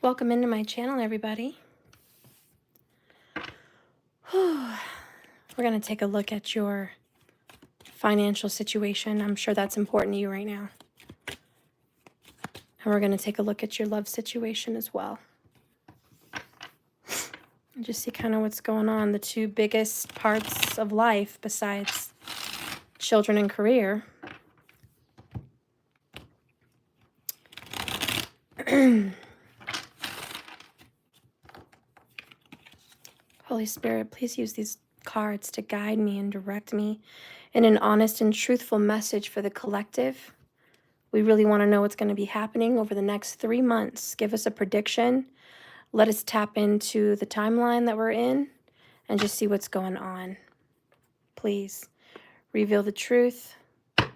Welcome into my channel, everybody. We're going to take a look at your financial situation. I'm sure that's important to you right now. And we're going to take a look at your love situation as well. And just see kind of what's going on. The two biggest parts of life besides children and career. Holy Spirit, please use these cards to guide me and direct me in an honest and truthful message for the collective. We really want to know what's going to be happening over the next 3 months. Give us a prediction. Let us tap into the timeline that we're in and just see what's going on. Please reveal the truth. Okay.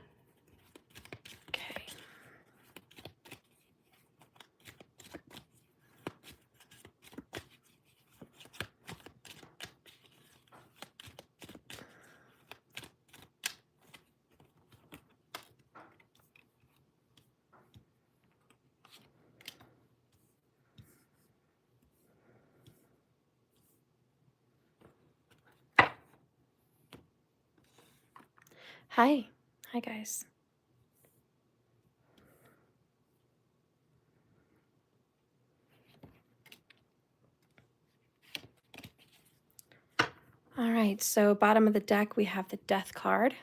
Hi. Hi, guys. All right, so bottom of the deck, we have the Death card.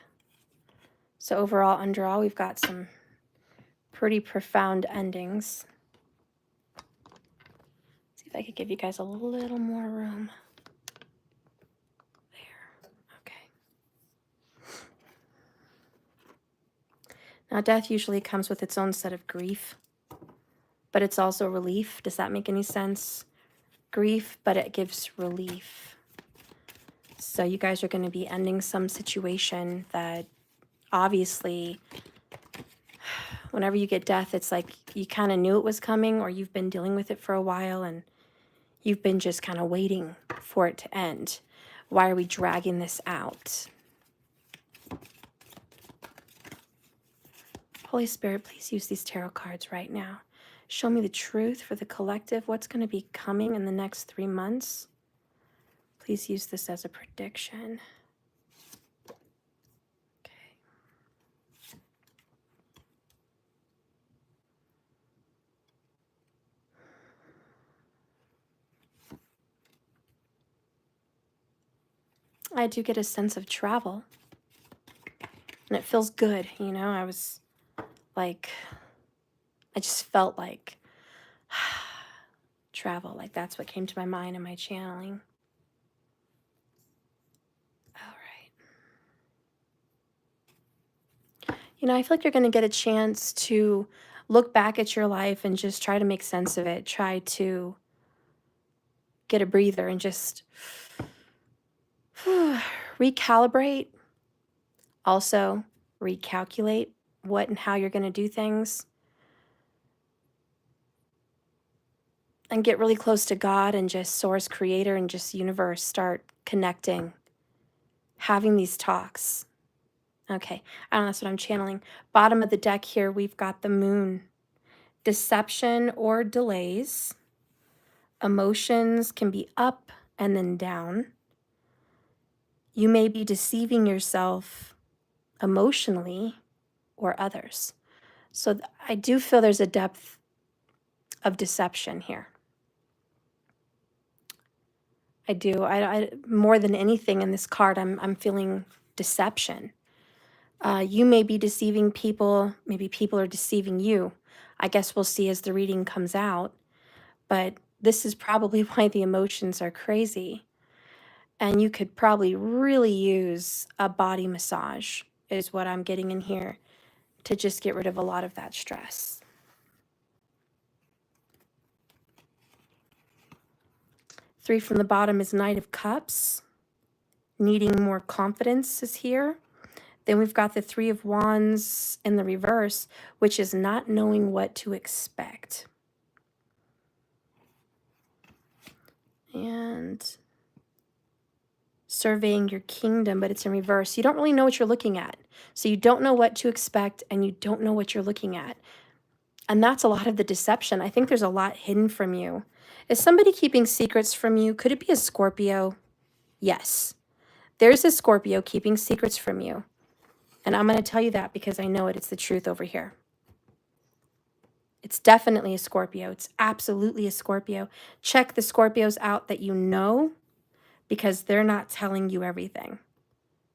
So overall, underall, we've got some pretty profound endings. See if I could give you guys a little more room. There. Okay. Now, death usually comes with its own set of grief, but it's also relief. Does that make any sense? Grief, but it gives relief. So you guys are going to be ending some situation that obviously, whenever you get death, it's like you kind of knew it was coming, or you've been dealing with it for a while and you've been just kind of waiting for it to end. Why are we dragging this out? Holy Spirit, please use these tarot cards right now. Show me the truth for the collective. What's going to be coming in the next 3 months? Please use this as a prediction. Okay. I do get a sense of travel. And it feels good, you know? I was like, I just felt like travel. Like that's what came to my mind in my channeling. All right. You know, I feel like you're going to get a chance to look back at your life and just try to make sense of it. Try to get a breather and just recalibrate. Also, recalculate what and how you're going to do things. And get really close to God and just source, creator, and just universe. Start connecting, having these talks. Okay, I don't know, that's what I'm channeling. Bottom of the deck here, we've got the moon. Deception or delays. Emotions can be up and then down. You may be deceiving yourself emotionally or others. So I do feel there's a depth of deception here. I do. I more than anything in this card, I'm feeling deception. You may be deceiving people. Maybe people are deceiving you. I guess we'll see as the reading comes out. But this is probably why the emotions are crazy. And you could probably really use a body massage, is what I'm getting in here, to just get rid of a lot of that stress. Three from the bottom is Knight of Cups. Needing more confidence is here. Then we've got the Three of Wands in the reverse, which is not knowing what to expect. And surveying your kingdom, but it's in reverse. You don't really know what you're looking at. So you don't know what to expect and you don't know what you're looking at. And that's a lot of the deception. I think there's a lot hidden from you. Is somebody keeping secrets from you? Could it be a Scorpio? Yes. There's a Scorpio keeping secrets from you. And I'm going to tell you that because I know it. It's the truth over here. It's definitely a Scorpio. It's absolutely a Scorpio. Check the Scorpios out that you know, because they're not telling you everything.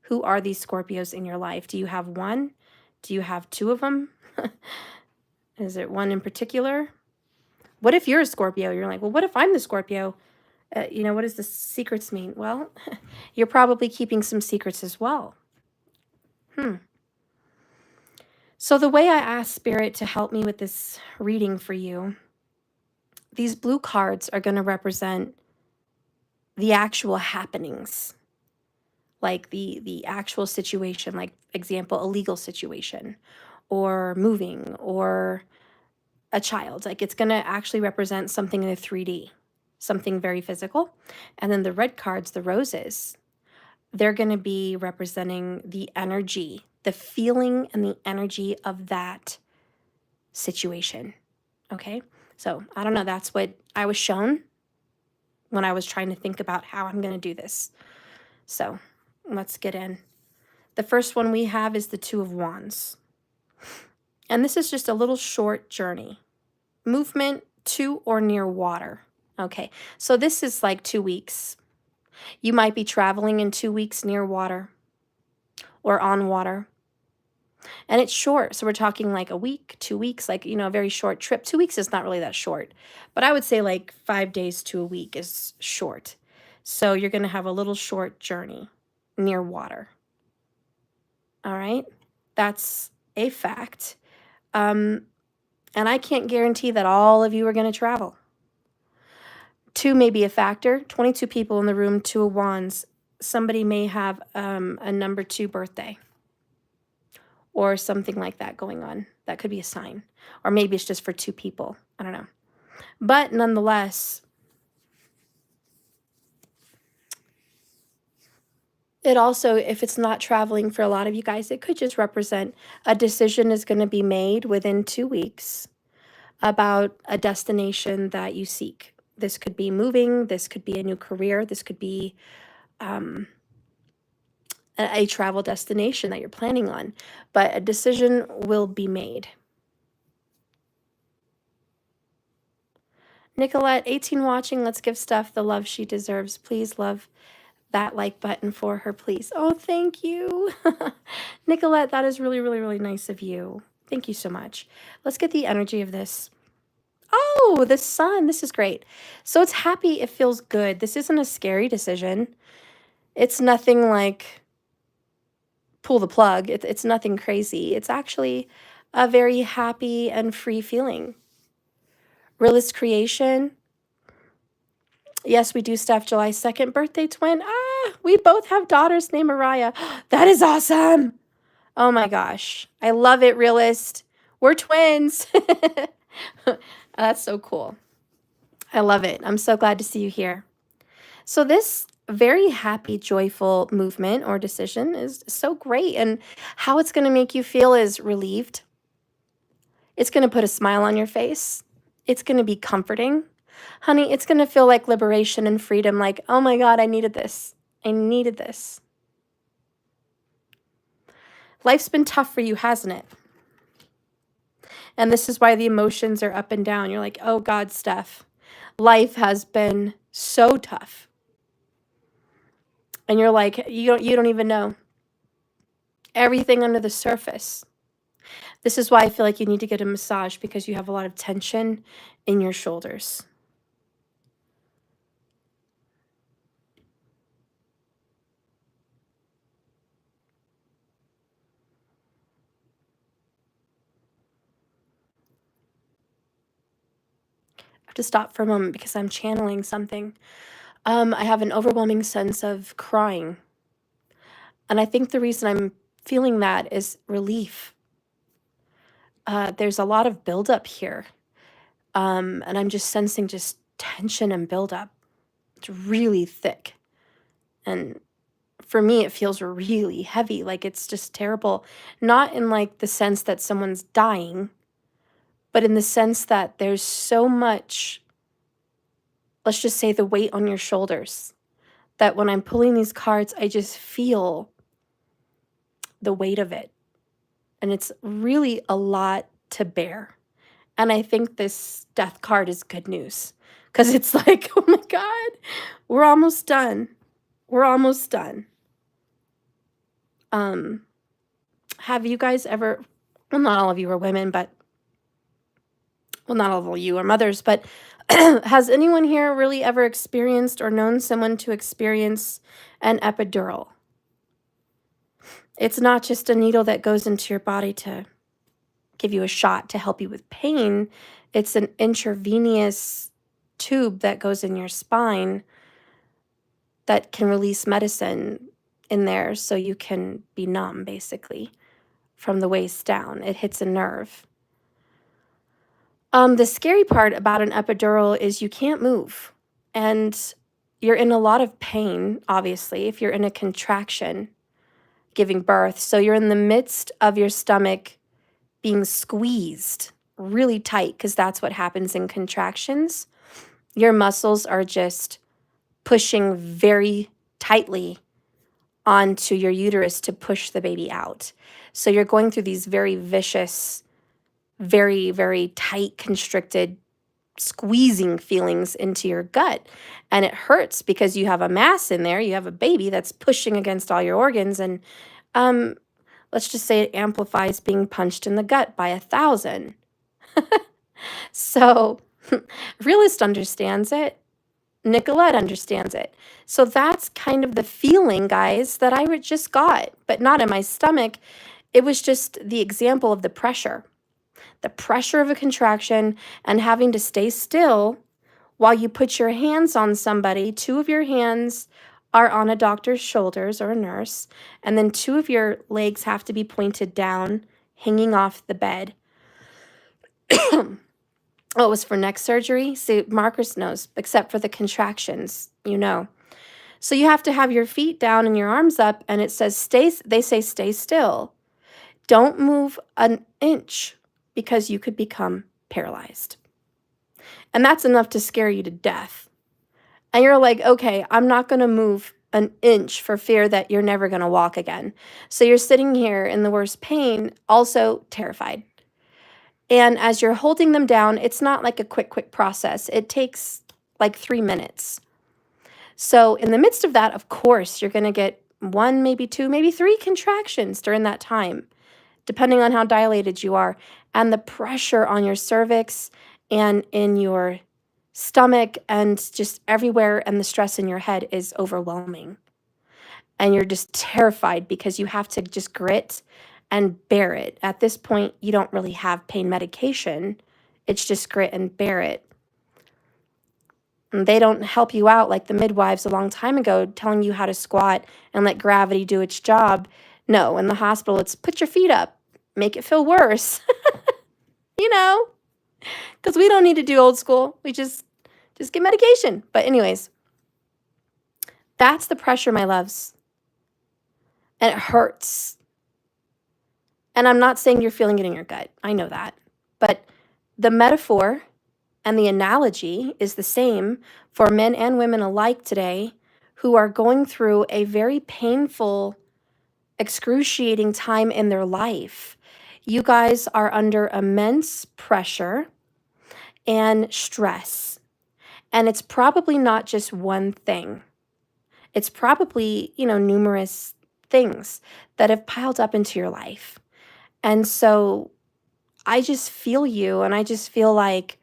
Who are these Scorpios in your life? Do you have one? Do you have two of them? Is it one in particular? What if you're a Scorpio? You're like, well, what if I'm the Scorpio? What does the secrets mean? Well, you're probably keeping some secrets as well. So the way I asked Spirit to help me with this reading for you, these blue cards are going to represent the actual happenings, like the actual situation, like example, a legal situation or moving or a child. Like it's going to actually represent something in the 3D, something very physical. And then the red cards, the roses, they're going to be representing the energy, the feeling and the energy of that situation. Okay. So I don't know. That's what I was shown when I was trying to think about how I'm going to do this. So let's get in. The first one we have is the Two of Wands. And this is just a little short journey. Movement to or near water. Okay. So this is like 2 weeks. You might be traveling in 2 weeks near water or on water. And it's short. So we're talking like a week, 2 weeks, like, a very short trip. 2 weeks is not really that short, but I would say like 5 days to a week is short. So you're going to have a little short journey near water. All right. That's a fact. And I can't guarantee that all of you are going to travel. 2 may be a factor. 22 people in the room, 2 of Wands. Somebody may have a number 2 birthday or something like that going on. That could be a sign. Or maybe it's just for 2 people. I don't know. But nonetheless, it also, if it's not traveling for a lot of you guys, it could just represent a decision is going to be made within 2 weeks about a destination that you seek. This could be moving. This could be a new career. This could be a travel destination that you're planning on. But a decision will be made. Nicolette, 18 watching. Let's give Steph the love she deserves. Please love that like button for her, please. Oh, thank you. Nicolette, that is really, really, really nice of you. Thank you so much. Let's get the energy of this. Oh, the sun. This is great. So it's happy. It feels good. This isn't a scary decision. It's nothing like pull the plug. It's nothing crazy. It's actually a very happy and free feeling. Realist creation. Yes, we do stuff. July 2nd, birthday twin. We both have daughters named Mariah. That is awesome. Oh my gosh. I love it, realist. We're twins. That's so cool. I love it. I'm so glad to see you here. So this very happy, joyful movement or decision is so great. And how it's going to make you feel is relieved. It's going to put a smile on your face. It's going to be comforting. Honey, it's going to feel like liberation and freedom. Like, oh my God, I needed this. I needed this. Life's been tough for you, hasn't it? And this is why the emotions are up and down. You're like, oh God, Steph, life has been so tough. And you're like, you don't even know everything under the surface. This is why I feel like you need to get a massage, because you have a lot of tension in your shoulders. I have to stop for a moment because I'm channeling something. I have an overwhelming sense of crying. And I think the reason I'm feeling that is relief. There's a lot of buildup here. And I'm just sensing just tension and buildup. It's really thick. And for me, it feels really heavy. Like it's just terrible. Not in like the sense that someone's dying, but in the sense that there's so much, let's just say, the weight on your shoulders, that when I'm pulling these cards, I just feel the weight of it. And it's really a lot to bear. And I think this death card is good news, because it's like, oh my God, we're almost done. We're almost done. Have you guys ever, well, not all of you are women, but, well, not all of you are mothers, but has anyone here really ever experienced or known someone to experience an epidural? It's not just a needle that goes into your body to give you a shot to help you with pain. It's an intravenous tube that goes in your spine that can release medicine in there so you can be numb, basically, from the waist down. It hits a nerve. The scary part about an epidural is you can't move, and you're in a lot of pain, obviously, if you're in a contraction giving birth. So you're in the midst of your stomach being squeezed really tight, because that's what happens in contractions. Your muscles are just pushing very tightly onto your uterus to push the baby out. So you're going through these very vicious, very, very tight, constricted, squeezing feelings into your gut. And it hurts because you have a mass in there. You have a baby that's pushing against all your organs. And let's just say it amplifies being punched in the gut by 1,000. So Realist understands it. Nicolette understands it. So that's kind of the feeling, guys, that I just got, but not in my stomach. It was just the example of the pressure of a contraction and having to stay still while you put your hands on somebody. 2 of your hands are on a doctor's shoulders or a nurse, and then 2 of your legs have to be pointed down, hanging off the bed. Oh, it was for neck surgery? See, Marcus knows, except for the contractions, you know. So you have to have your feet down and your arms up, and it says they say stay still. Don't move an inch, because you could become paralyzed. And that's enough to scare you to death. And you're like, okay, I'm not going to move an inch for fear that you're never going to walk again. So you're sitting here in the worst pain, also terrified. And as you're holding them down, it's not like a quick process. It takes like 3 minutes. So in the midst of that, of course, you're going to get 1, maybe 2, maybe 3 contractions during that time, depending on how dilated you are. And the pressure on your cervix and in your stomach and just everywhere, and the stress in your head is overwhelming. And you're just terrified because you have to just grit and bear it. At this point, you don't really have pain medication. It's just grit and bear it. And they don't help you out like the midwives a long time ago, telling you how to squat and let gravity do its job. No, in the hospital, it's put your feet up, make it feel worse. You know, because we don't need to do old school. We just get medication. But anyways, that's the pressure, my loves. And it hurts. And I'm not saying you're feeling it in your gut. I know that. But the metaphor and the analogy is the same for men and women alike today, who are going through a very painful, excruciating time in their life. You guys are under immense pressure and stress. And it's probably not just one thing. It's probably, numerous things that have piled up into your life. And so I just feel you, and I just feel like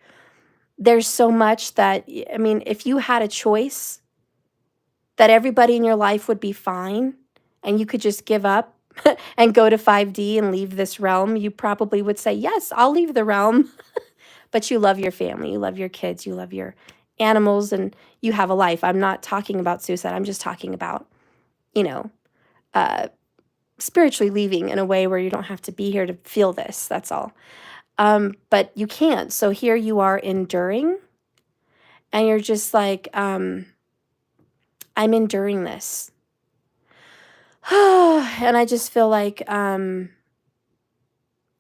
there's so much that, if you had a choice that everybody in your life would be fine and you could just give up and go to 5D and leave this realm, you probably would say, yes, I'll leave the realm. But you love your family, you love your kids, you love your animals, and you have a life. I'm not talking about suicide. I'm just talking about, spiritually leaving in a way where you don't have to be here to feel this. That's all. But you can't. So here you are enduring, and you're just like, I'm enduring this. And I just feel like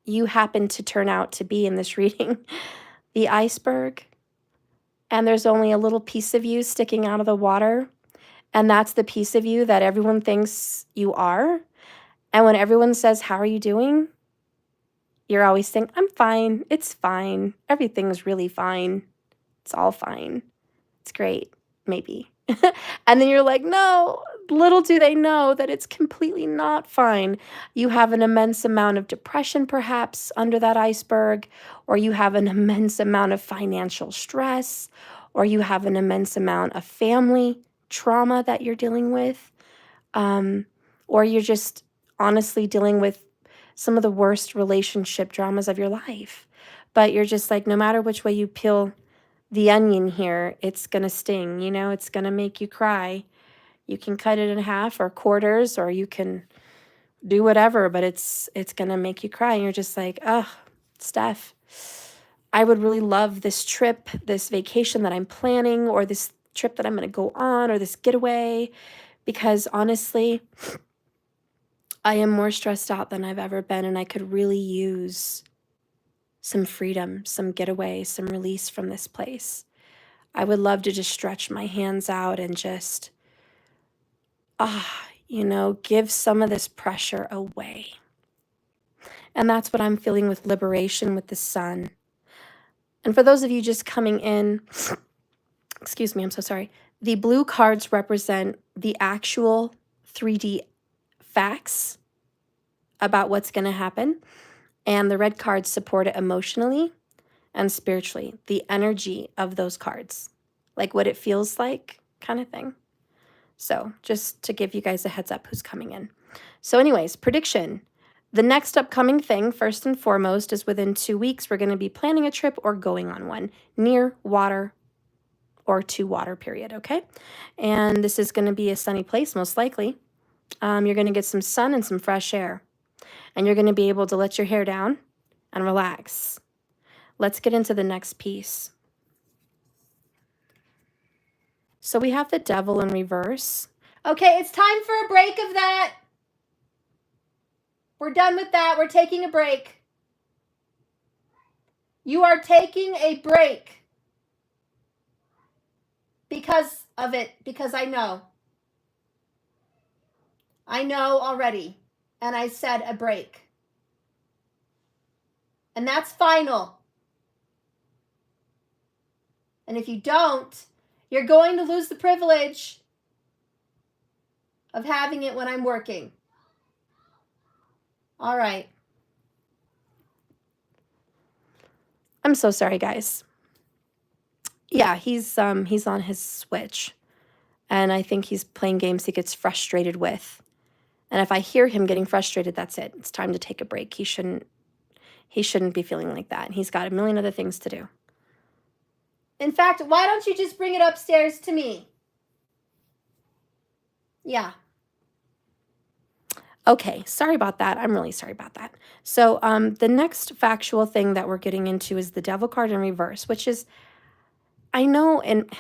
you happen to turn out to be in this reading the iceberg, and there's only a little piece of you sticking out of the water, and that's the piece of you that everyone thinks you are. And when everyone says, "How are you doing?" you're always saying, "I'm fine. It's fine. Everything's really fine. It's all fine. It's great, maybe." And then you're like, no, little do they know that it's completely not fine. You have an immense amount of depression, perhaps, under that iceberg, or you have an immense amount of financial stress, or you have an immense amount of family trauma that you're dealing with, or you're just honestly dealing with some of the worst relationship dramas of your life. But you're just like, no matter which way you peel the onion here, it's going to sting, you know, it's going to make you cry. You can cut it in half or quarters, or you can do whatever, but it's going to make you cry. And you're just like, oh, Steph, I would really love this trip, this vacation that I'm planning, or this trip that I'm going to go on, or this getaway, because honestly, I am more stressed out than I've ever been, and I could really use some freedom, some getaway, some release from this place. I would love to just stretch my hands out and just, give some of this pressure away. And that's what I'm feeling with liberation with the sun. And for those of you just coming in, excuse me, I'm so sorry. The blue cards represent the actual 3D facts about what's going to happen. And the red cards support it emotionally and spiritually, the energy of those cards, like what it feels like kind of thing. So just to give you guys a heads up who's coming in. So anyways, prediction. The next upcoming thing, first and foremost, is within 2 weeks, we're going to be planning a trip or going on one near water or to water, period, okay? And this is going to be a sunny place, most likely. You're going to get some sun and some fresh air. And you're going to be able to let your hair down and relax. Let's get into the next piece. So we have the devil in reverse. Okay, it's time for a break of that. We're done with that. We're taking a break. You are taking a break because of it, because I know. I know already. And I said a break. And that's final. And if you don't, you're going to lose the privilege of having it when I'm working. All right. I'm so sorry, guys. Yeah, he's on his Switch. And I think he's playing games he gets frustrated with. And if I hear him getting frustrated, that's it. It's time to take a break. He shouldn't be feeling like that. He's got a million other things to do. In fact, why don't you just bring it upstairs to me? Yeah. Okay, sorry about that. I'm really sorry about that. So the next factual thing that we're getting into is the devil card in reverse, which is, I know, and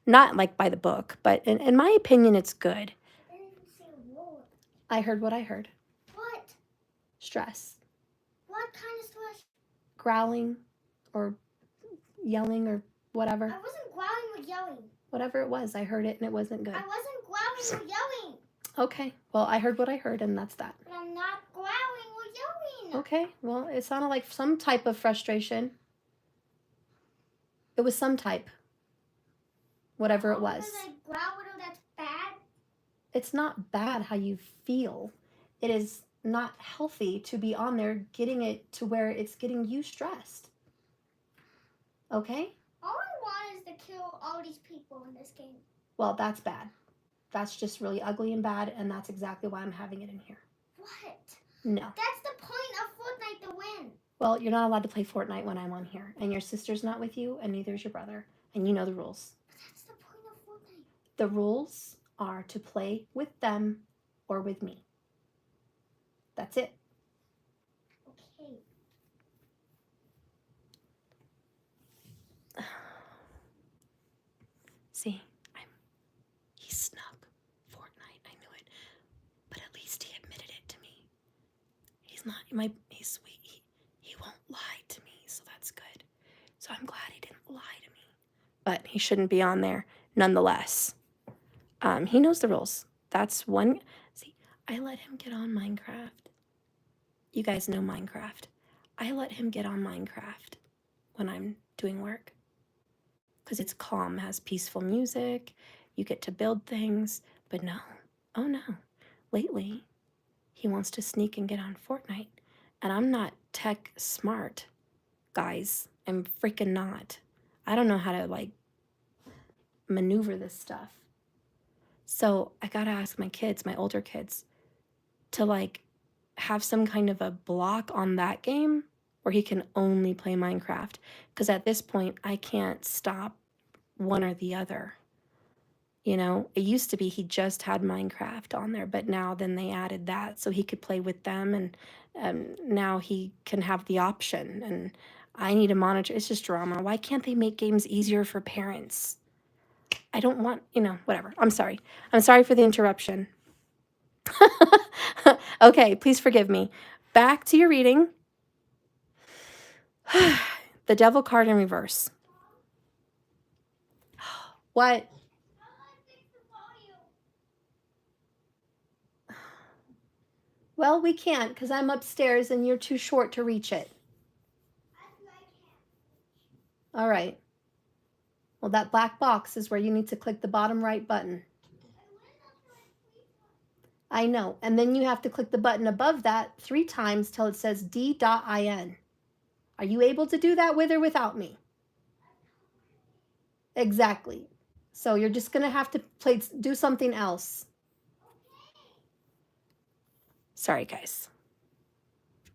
not like by the book, but in my opinion, it's good. I heard what I heard. What? Stress. What kind of stress? Growling or yelling or whatever. I wasn't growling or yelling. Whatever it was, I heard it and it wasn't good. I wasn't growling or yelling. Okay, well, I heard what I heard and that's that. But I'm not growling or yelling. Okay, well, it sounded like some type of frustration. It was some type. Whatever it was. Because I growled, that's bad? It's not bad how you feel. It is not healthy to be on there getting it to where it's getting you stressed. Okay? All I want is to kill all these people in this game. Well, that's bad. That's just really ugly and bad, and that's exactly why I'm having it in here. What? No. That's the point of Fortnite, to win. Well, you're not allowed to play Fortnite when I'm on here, and your sister's not with you, and neither is your brother, and you know the rules. But that's the point of Fortnite. The rules are to play with them or with me. That's it. Okay. See, he snuck Fortnite. I knew it, but at least he admitted it to me. He's not he's sweet. lie to me. But he shouldn't be on there nonetheless. He knows the rules. That's one. See, I let him get on Minecraft. You guys know Minecraft. I let him get on Minecraft when I'm doing work because it's calm, has peaceful music. You get to build things. But no, oh no. Lately, he wants to sneak and get on Fortnite. And I'm not tech smart, guys. I'm freaking not. I don't know how to like maneuver this stuff. So I gotta ask my kids, my older kids, to like have some kind of a block on that game where he can only play Minecraft. Because at this point, I can't stop one or the other. You know, it used to be he just had Minecraft on there, but now then they added that so he could play with them, and now he can have the option. And I need to monitor. It's just drama. Why can't they make games easier for parents? I don't want, whatever. I'm sorry. I'm sorry for the interruption. Okay, please forgive me. Back to your reading. The Devil card in reverse. What? Well, we can't because I'm upstairs and you're too short to reach it. All right. Well, that black box is where you need to click the bottom right button. I know. And then you have to click the button above that 3 times till it says D.IN. Are you able to do that with or without me? Exactly. So you're just going to have to do something else. Sorry, guys.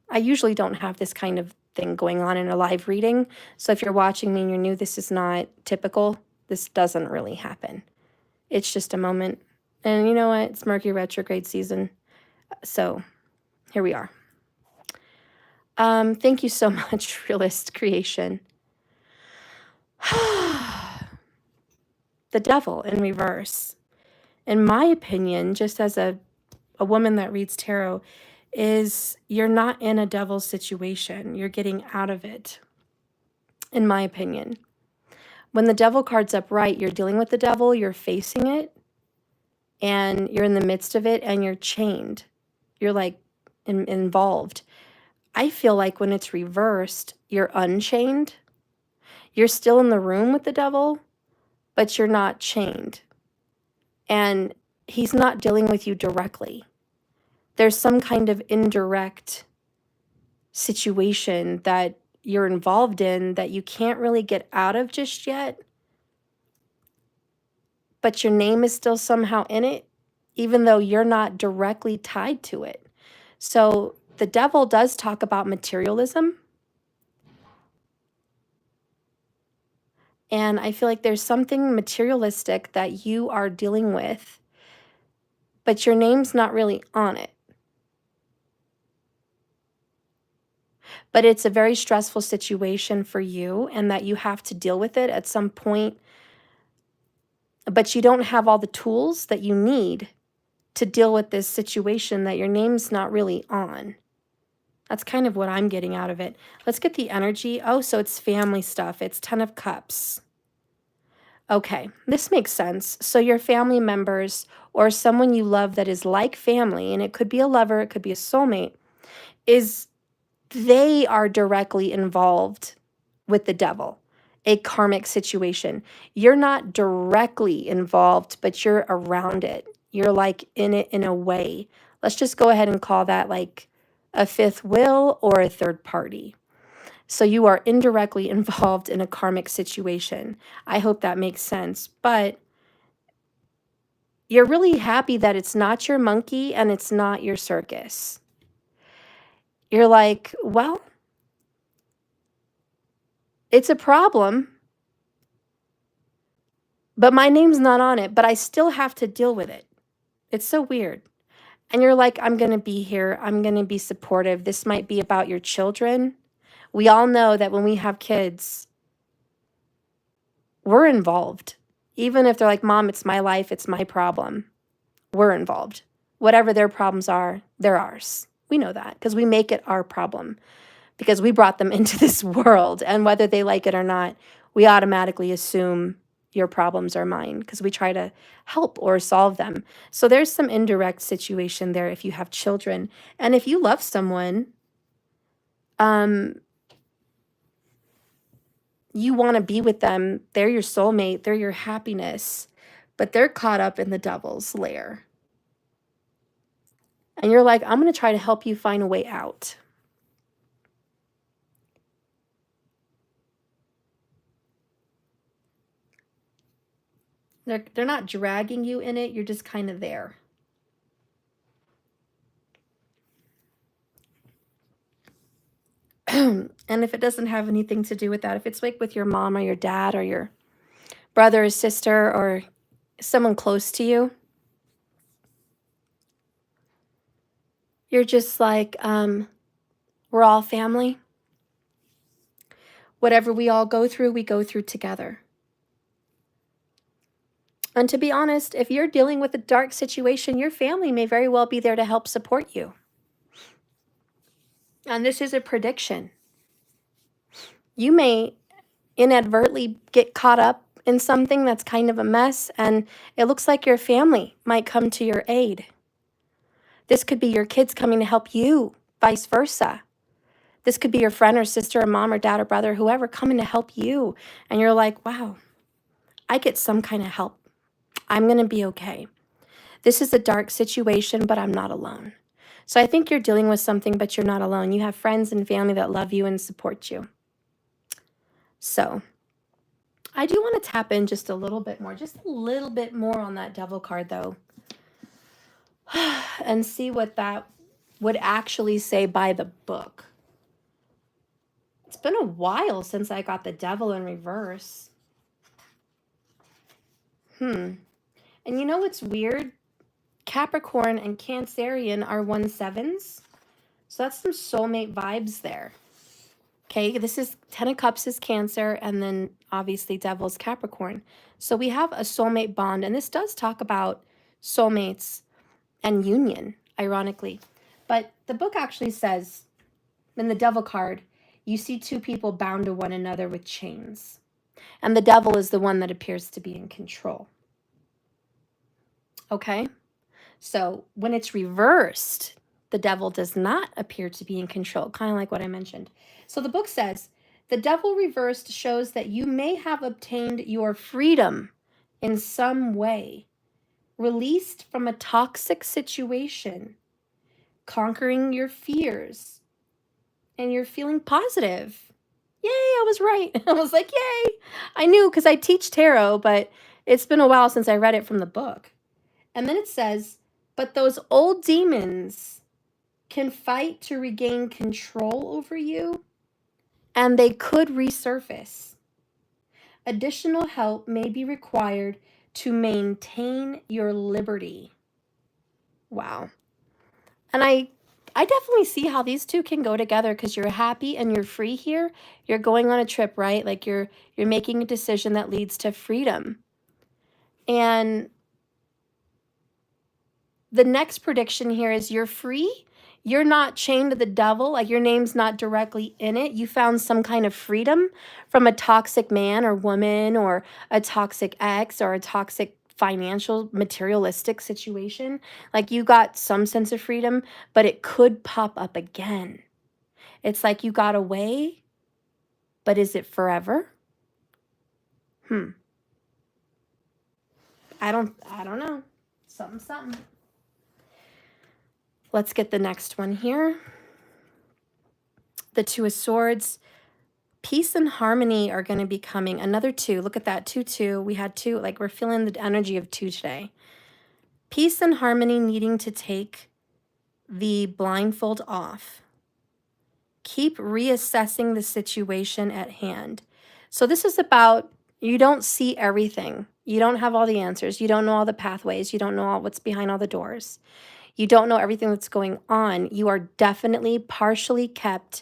I usually don't have this kind of thing going on in a live reading. So if you're watching me and you're new, this is not typical. This doesn't really happen. It's just a moment. And you know what? It's Mercury retrograde season. So here we are. Thank you so much, Realist Creation. The Devil in reverse, in my opinion, just as a woman that reads tarot, is you're not in a devil situation. You're getting out of it, in my opinion. When the Devil card's upright, you're dealing with the devil, you're facing it, and you're in the midst of it, and you're chained. You're like involved. I feel like when it's reversed, you're unchained. You're still in the room with the devil, but you're not chained. And he's not dealing with you directly. There's some kind of indirect situation that you're involved in that you can't really get out of just yet. But your name is still somehow in it, even though you're not directly tied to it. So the devil does talk about materialism. And I feel like there's something materialistic that you are dealing with, but your name's not really on it. But it's a very stressful situation for you, and that you have to deal with it at some point. But you don't have all the tools that you need to deal with this situation that your name's not really on. That's kind of what I'm getting out of it. Let's get the energy. Oh, so it's family stuff. It's 10 of Cups. Okay, this makes sense. So your family members or someone you love that is like family, and it could be a lover, it could be a soulmate, they are directly involved with the devil, a karmic situation. You're not directly involved, but you're around it. You're like in it in a way. Let's just go ahead and call that like a fifth wheel or a third party. So you are indirectly involved in a karmic situation. I hope that makes sense. But you're really happy that it's not your monkey and it's not your circus. You're like, well, it's a problem, but my name's not on it, but I still have to deal with it. It's so weird. And you're like, I'm going to be here. I'm going to be supportive. This might be about your children. We all know that when we have kids, we're involved. Even if they're like, Mom, it's my life, it's my problem. We're involved. Whatever their problems are, they're ours. We know that because we make it our problem because we brought them into this world. And whether they like it or not, we automatically assume your problems are mine because we try to help or solve them. So there's some indirect situation there if you have children. And if you love someone, you want to be with them. They're your soulmate. They're your happiness, but they're caught up in the devil's lair. And you're like, I'm going to try to help you find a way out. They're not dragging you in it. You're just kind of there. And if it doesn't have anything to do with that, if it's like with your mom or your dad or your brother or sister or someone close to you, you're just like, we're all family. Whatever we all go through together. And to be honest, if you're dealing with a dark situation, your family may very well be there to help support you. And this is a prediction. You may inadvertently get caught up in something that's kind of a mess, and it looks like your family might come to your aid. This could be your kids coming to help you, vice versa. This could be your friend or sister or mom or dad or brother, whoever, coming to help you. And you're like, wow, I get some kind of help. I'm going to be okay. This is a dark situation, but I'm not alone. So I think you're dealing with something, but you're not alone. You have friends and family that love you and support you. So I do want to tap in just a little bit more on that devil card though, and see what that would actually say by the book. It's been a while since I got the devil in reverse. And you know what's weird? Capricorn and Cancerian are 1/7s. So that's some soulmate vibes there. Okay, this is 10 of Cups is Cancer, and then obviously Devil's Capricorn. So we have a soulmate bond, and this does talk about soulmates and union, ironically. But the book actually says, in the Devil card, you see two people bound to one another with chains. And the devil is the one that appears to be in control. Okay? So when it's reversed, the devil does not appear to be in control, kind of like what I mentioned. So the book says, the devil reversed shows that you may have obtained your freedom in some way, released from a toxic situation, conquering your fears, and you're feeling positive. Yay, I was right. I was like, yay. I knew because I teach tarot, but it's been a while since I read it from the book. And then it says, but those old demons can fight to regain control over you, and they could resurface. Additional help may be required to maintain your liberty. Wow. And I definitely see how these two can go together because you're happy and you're free here. You're going on a trip, right? Like you're making a decision that leads to freedom. And the next prediction here is you're free. You're not chained to the devil. Like your name's not directly in it. You found some kind of freedom from a toxic man or woman or a toxic ex or a toxic financial materialistic situation. Like you got some sense of freedom, but it could pop up again. It's like you got away, but is it forever? I don't know. Something. Let's get the next one here. The Two of Swords. Peace and harmony are going to be coming. Another 2. Look at that. 2, 2. We had 2. Like we're feeling the energy of 2 today. Peace and harmony needing to take the blindfold off. Keep reassessing the situation at hand. So this is about, you don't see everything. You don't have all the answers. You don't know all the pathways. You don't know all what's behind all the doors. You don't know everything that's going on. You are definitely partially kept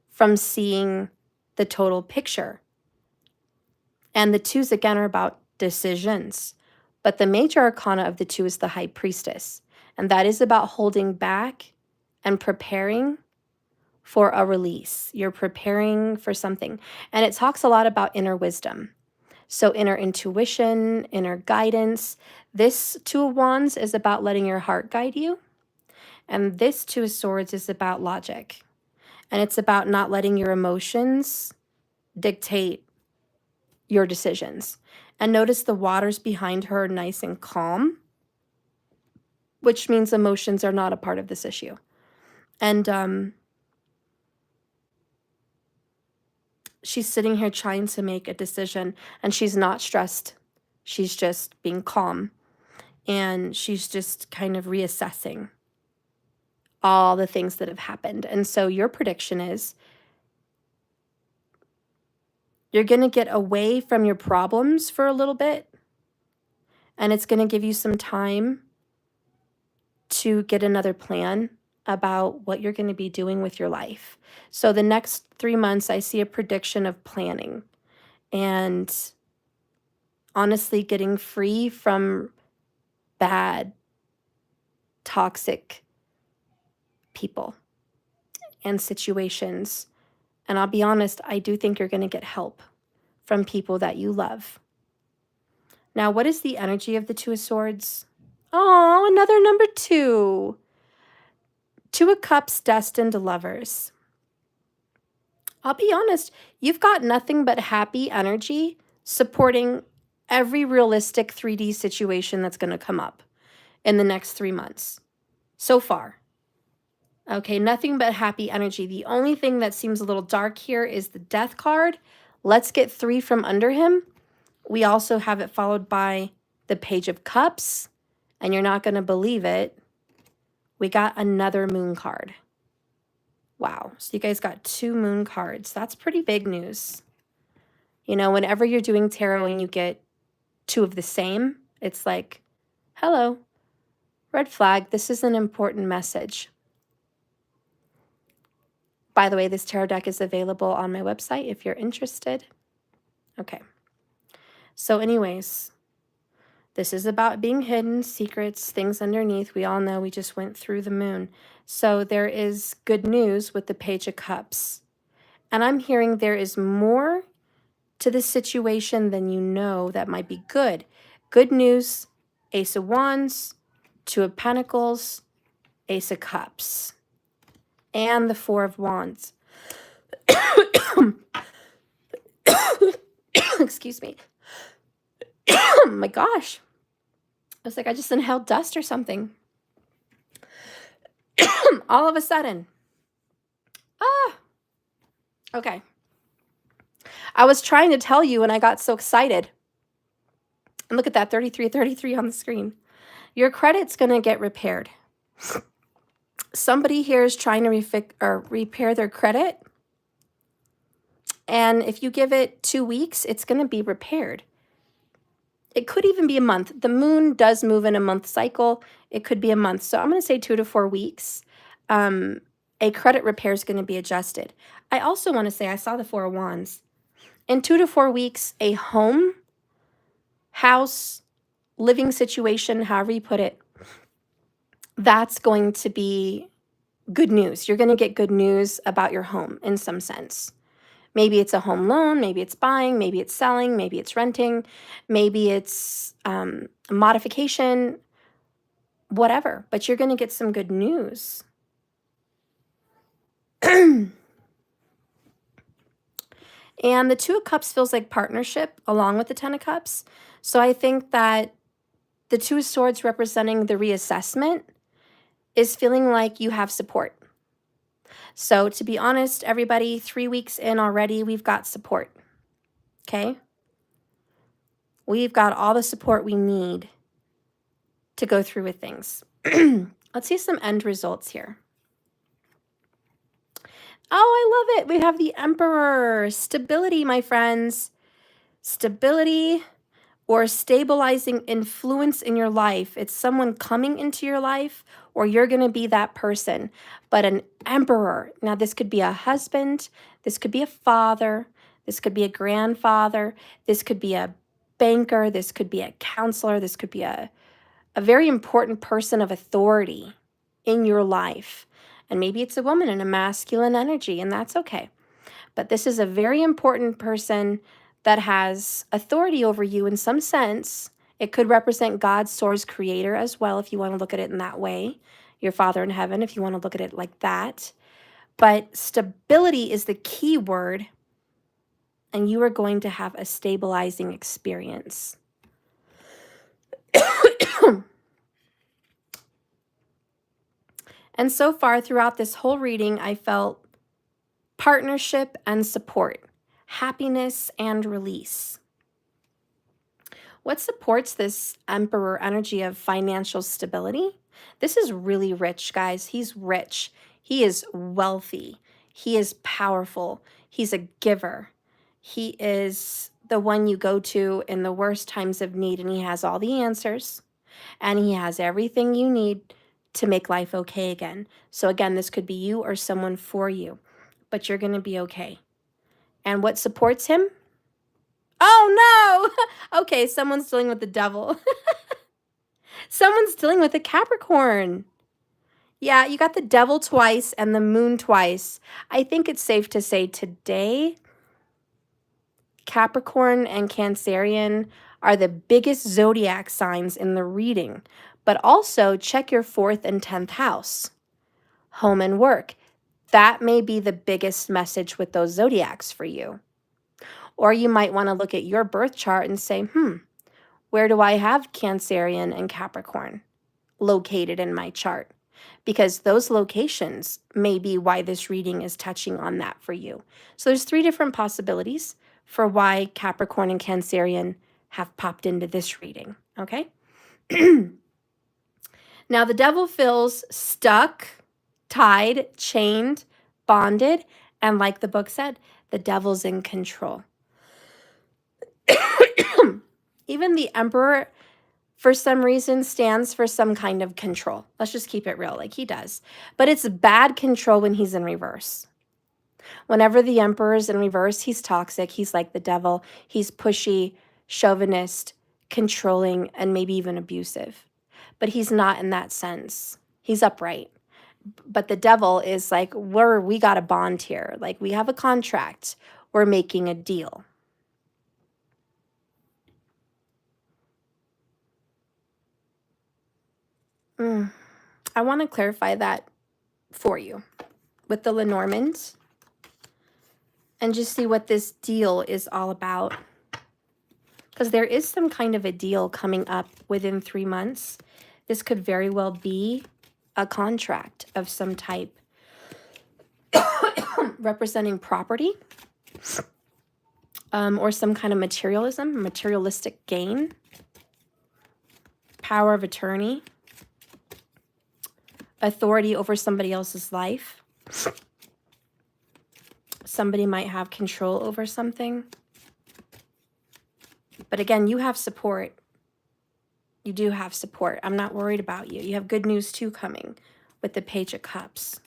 from seeing the total picture. And the 2s again are about decisions. But the major arcana of the 2 is the High Priestess. And that is about holding back and preparing for a release. You're preparing for something. And it talks a lot about inner wisdom. So inner intuition, inner guidance. This Two of Wands is about letting your heart guide you. And this Two of Swords is about logic. And it's about not letting your emotions dictate your decisions. And notice the waters behind her are nice and calm, which means emotions are not a part of this issue. And she's sitting here trying to make a decision, and she's not stressed. She's just being calm, and she's just kind of reassessing all the things that have happened. And so your prediction is you're going to get away from your problems for a little bit, and it's going to give you some time to get another plan about what you're going to be doing with your life. So the next 3 months, I see a prediction of planning and honestly getting free from bad, toxic people and situations. And I'll be honest, I do think you're going to get help from people that you love. Now, what is the energy of the Two of Swords? Oh, another number 2. 2 of Cups, destined lovers. I'll be honest, you've got nothing but happy energy supporting every realistic 3D situation that's going to come up in the next 3 months so far. Okay, nothing but happy energy. The only thing that seems a little dark here is the Death card. Let's get 3 from under him. We also have it followed by the Page of Cups, and you're not going to believe it. We got another Moon card. Wow, so you guys got 2 Moon cards. That's pretty big news. You know, whenever you're doing tarot and you get 2 of the same, it's like, hello, red flag, this is an important message. By the way, this tarot deck is available on my website if you're interested. Okay. So anyways, this is about being hidden, secrets, things underneath. We all know we just went through the moon. So there is good news with the Page of Cups. And I'm hearing there is more to this situation than you know that might be good. Good news, Ace of Wands, 2 of Pentacles, Ace of Cups, and the 4 of Wands. Excuse me. Oh my gosh. It's like I just inhaled dust or something. All of a sudden. Okay. I was trying to tell you and I got so excited. And look at that, 33 on the screen. Your credit's going to get repaired. Somebody here is trying to repair their credit. And if you give it 2 weeks, it's going to be repaired. It could even be a month. The moon does move in a month cycle. It could be a month. So I'm going to say 2 to 4 weeks. A credit repair is going to be adjusted. I also want to say, I saw the 4 of Wands. In 2 to 4 weeks, a home, house, living situation, however you put it, that's going to be good news. You're going to get good news about your home in some sense. Maybe it's a home loan, maybe it's buying, maybe it's selling, maybe it's renting, maybe it's a modification, whatever. But you're going to get some good news. And the 2 of Cups feels like partnership along with the 10 of Cups. So I think that the 2 of Swords representing the reassessment is feeling like you have support. So to be honest, everybody, 3 weeks in already, we've got support. Okay? We've got all the support we need to go through with things. Let's see some end results here. Oh, I love it. We have the Emperor. Stability, my friends. Stability or stabilizing influence in your life. It's someone coming into your life or you're going to be that person. But an Emperor. Now, this could be a husband. This could be a father. This could be a grandfather. This could be a banker. This could be a counselor. This could be a very important person of authority in your life. And maybe it's a woman in a masculine energy, and that's okay. But this is a very important person that has authority over you in some sense. It could represent God, source, creator as well, if you want to look at it in that way. Your Father in heaven, if you want to look at it like that. But stability is the key word, and you are going to have a stabilizing experience. And so far throughout this whole reading, I felt partnership and support, happiness and release. What supports this Emperor energy of financial stability? This is really rich, guys. He's rich. He is wealthy. He is powerful. He's a giver. He is the one you go to in the worst times of need, and he has all the answers, and he has everything you need to make life okay again. So again, this could be you or someone for you, but you're going to be okay. And what supports him? Oh no! Okay, someone's dealing with the devil. Someone's dealing with a Capricorn. Yeah, you got the devil twice and the moon twice. I think it's safe to say today, Capricorn and Cancerian are the biggest zodiac signs in the reading. But also check your 4th and 10th house, home and work. That may be the biggest message with those zodiacs for you. Or you might want to look at your birth chart and say, where do I have Cancerian and Capricorn located in my chart? Because those locations may be why this reading is touching on that for you. So there's 3 different possibilities for why Capricorn and Cancerian have popped into this reading, okay? Now the devil feels stuck, tied, chained, bonded, and like the book said, the devil's in control. Even the Emperor, for some reason, stands for some kind of control. Let's just keep it real, like he does. But it's bad control when he's in reverse. Whenever the Emperor is in reverse, he's toxic. He's like the devil. He's pushy, chauvinist, controlling, and maybe even abusive. But he's not in that sense. He's upright. But the devil is like, we got a bond here. Like, we have a contract. We're making a deal. I want to clarify that for you with the Lenormands and just see what this deal is all about. Because there is some kind of a deal coming up within 3 months. This could very well be a contract of some type representing property or some kind of materialistic gain, power of attorney, authority over somebody else's life. Somebody might have control over something. But again, you have support. You do have support. I'm not worried about you. You have good news too coming with the Page of Cups.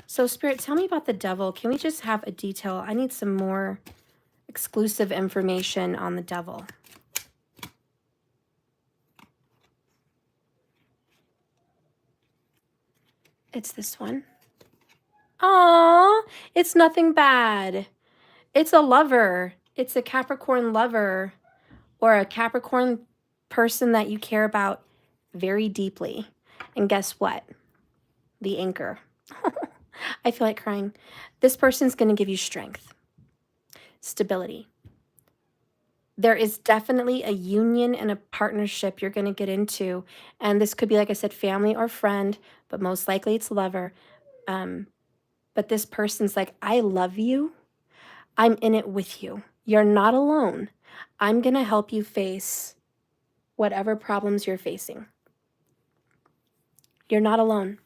So Spirit, tell me about the devil. Can we just have a detail? I need some more exclusive information on the devil. It's this one. Aww, it's nothing bad. It's a lover. It's a Capricorn lover or a Capricorn person that you care about very deeply. And guess what? The anchor. I feel like crying. This person's going to give you strength, stability. There is definitely a union and a partnership you're going to get into. And this could be, like I said, family or friend, but most likely it's lover. But this person's like, I love you. I'm in it with you. You're not alone. I'm going to help you face whatever problems you're facing. You're not alone.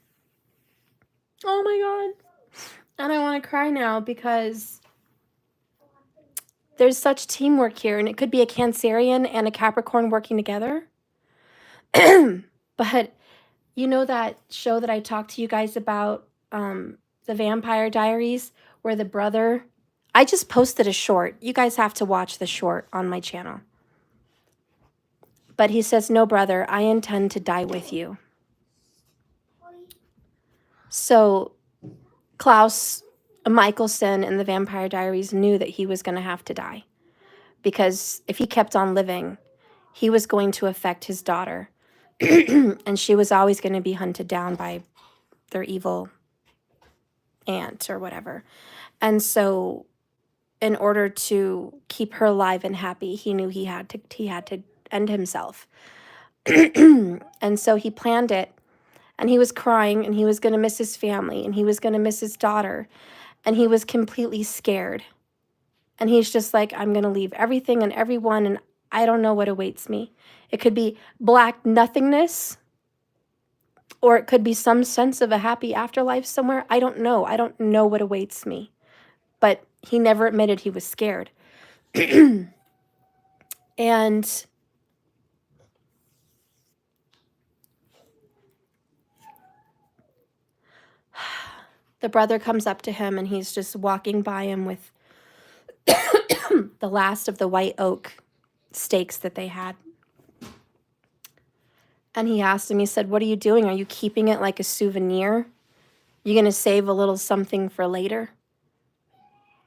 Oh my God. And I want to cry now because there's such teamwork here, and it could be a Cancerian and a Capricorn working together. But you know that show that I talked to you guys about, The Vampire Diaries, where the brother... I just posted a short. You guys have to watch the short on my channel. But he says, no, brother, I intend to die with you. So Klaus Michelson in the Vampire Diaries knew that he was going to have to die, because if he kept on living, he was going to affect his daughter. And she was always going to be hunted down by their evil aunt or whatever. And so in order to keep her alive and happy, he knew he had to end himself. And so he planned it, and he was crying, and he was going to miss his family, and he was going to miss his daughter, and he was completely scared. And he's just like, I'm going to leave everything and everyone, and I don't know what awaits me. It could be black nothingness, or it could be some sense of a happy afterlife somewhere. I don't know. I don't know what awaits me. But he never admitted he was scared. And the brother comes up to him, and he's just walking by him with the last of the white oak stakes that they had. And he asked him, he said, what are you doing? Are you keeping it like a souvenir? You going to save a little something for later?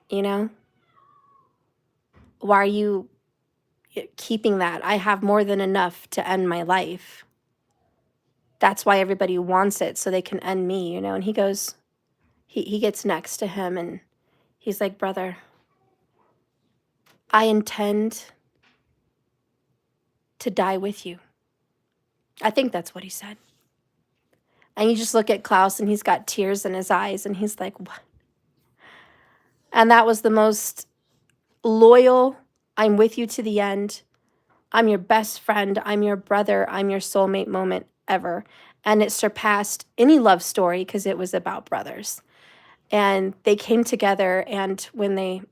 You know? Why are you keeping that? I have more than enough to end my life. That's why everybody wants it, so they can end me, you know? And he goes, he gets next to him, and he's like, brother, I intend to die with you. I think that's what he said. And you just look at Klaus, and he's got tears in his eyes, and he's like, what? And that was the most loyal, I'm with you to the end, I'm your best friend, I'm your brother, I'm your soulmate moment ever. And it surpassed any love story because it was about brothers. And they came together, and when they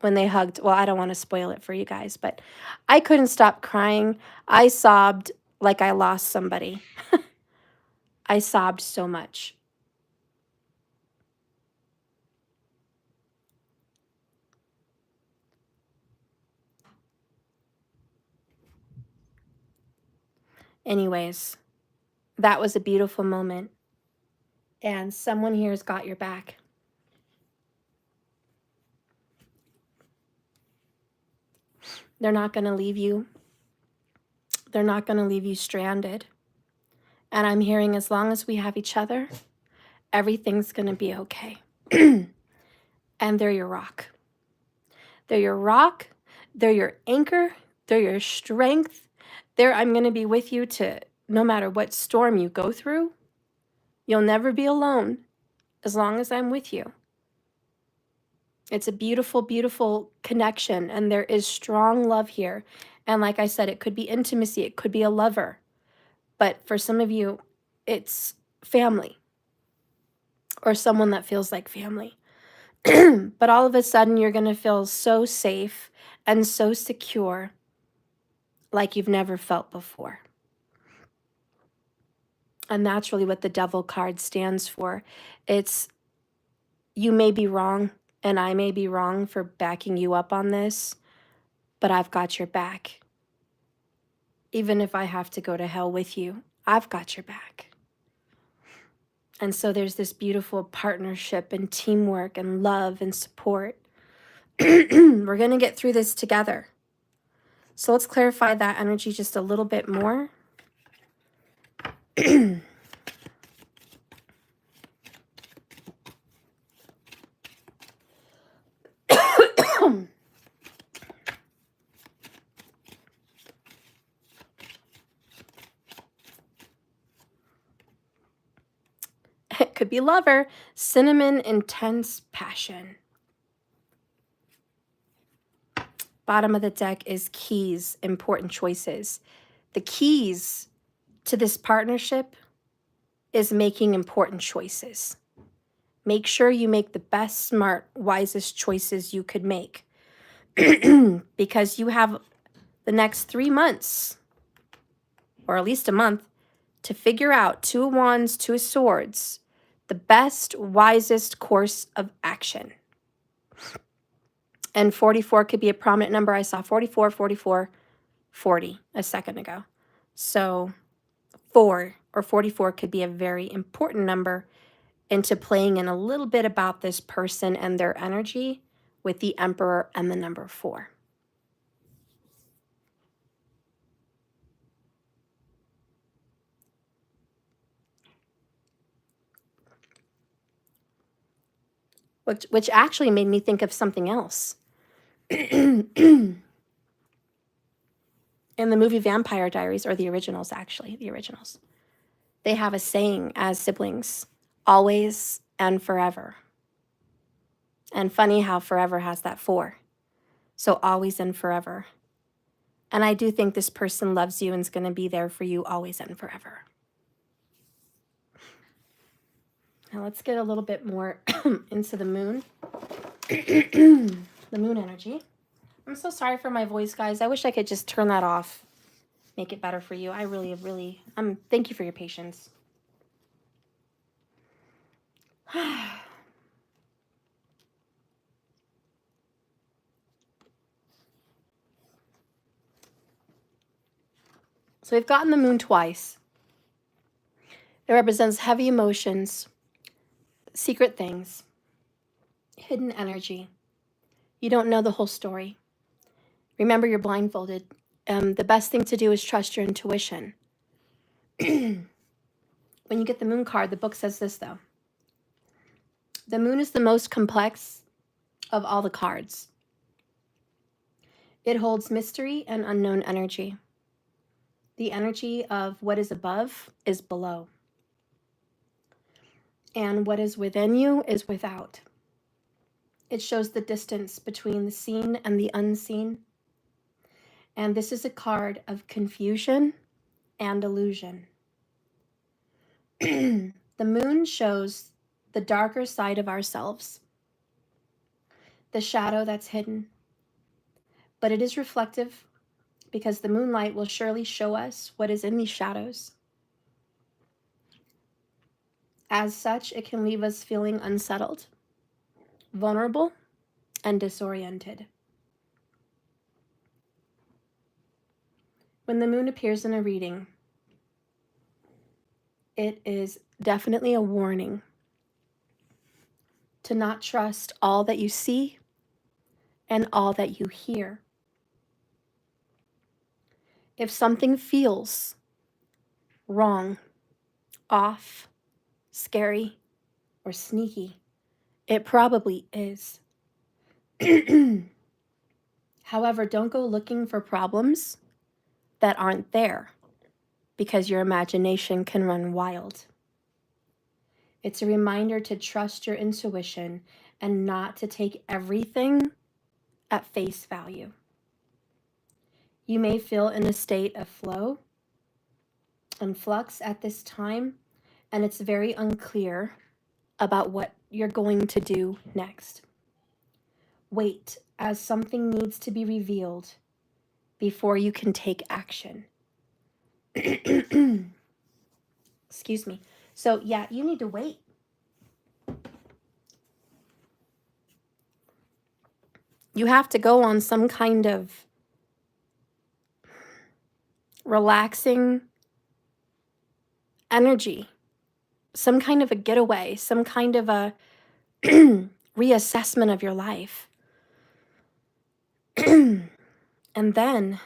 when they hugged, well, I don't want to spoil it for you guys, but I couldn't stop crying. I sobbed like I lost somebody. I sobbed so much. Anyways, that was a beautiful moment. And someone here has got your back. They're not going to leave you. They're not going to leave you stranded. And I'm hearing, as long as we have each other, everything's going to be okay. And they're your rock. They're your rock. They're your anchor. They're your strength. I'm going to be with you to no matter what storm you go through. You'll never be alone as long as I'm with you. It's a beautiful, beautiful connection, and there is strong love here. And like I said, it could be intimacy. It could be a lover. But for some of you, it's family or someone that feels like family. But all of a sudden, you're going to feel so safe and so secure like you've never felt before. And that's really what the Devil card stands for. It's, you may be wrong, and I may be wrong for backing you up on this, but I've got your back. Even if I have to go to hell with you, I've got your back. And so there's this beautiful partnership and teamwork and love and support. We're going to get through this together. So let's clarify that energy just a little bit more. It could be lover, cinnamon, intense passion. Bottom of the deck is keys, important choices. The keys to this partnership is making important choices. Make sure you make the best, smart, wisest choices you could make. Because you have the next 3 months, or at least a month, to figure out, 2 of Wands, 2 of Swords, the best, wisest course of action. And 44 could be a prominent number. I saw 44, 44, 40 a second ago. So 4 or 44 could be a very important number into playing in a little bit about this person and their energy with the Emperor and the number 4. Which actually made me think of something else. In the movie Vampire Diaries, or the originals, actually, the originals, they have a saying as siblings, always and forever. And funny how forever has that 4. So always and forever. And I do think this person loves you and is going to be there for you always and forever. Now let's get a little bit more into the moon. The moon energy. I'm so sorry for my voice, guys. I wish I could just turn that off, make it better for you. I really, thank you for your patience. So we've gotten the moon twice. It represents heavy emotions, secret things, hidden energy. You don't know the whole story. Remember, you're blindfolded. The best thing to do is trust your intuition. When you get the moon card, the book says this, though. The moon is the most complex of all the cards. It holds mystery and unknown energy. The energy of what is above is below. And what is within you is without. It shows the distance between the seen and the unseen. And this is a card of confusion and illusion. The moon shows the darker side of ourselves, the shadow that's hidden. But it is reflective because the moonlight will surely show us what is in these shadows. As such, it can leave us feeling unsettled, vulnerable, and disoriented. When the moon appears in a reading, it is definitely a warning to not trust all that you see and all that you hear. If something feels wrong, off, scary, or sneaky, it probably is. However, don't go looking for problems that aren't there, because your imagination can run wild. It's a reminder to trust your intuition and not to take everything at face value. You may feel in a state of flow and flux at this time, and it's very unclear about what you're going to do next. Wait, as something needs to be revealed before you can take action. Excuse me. So yeah, you need to wait. You have to go on some kind of relaxing energy, some kind of a getaway, some kind of a reassessment of your life. And then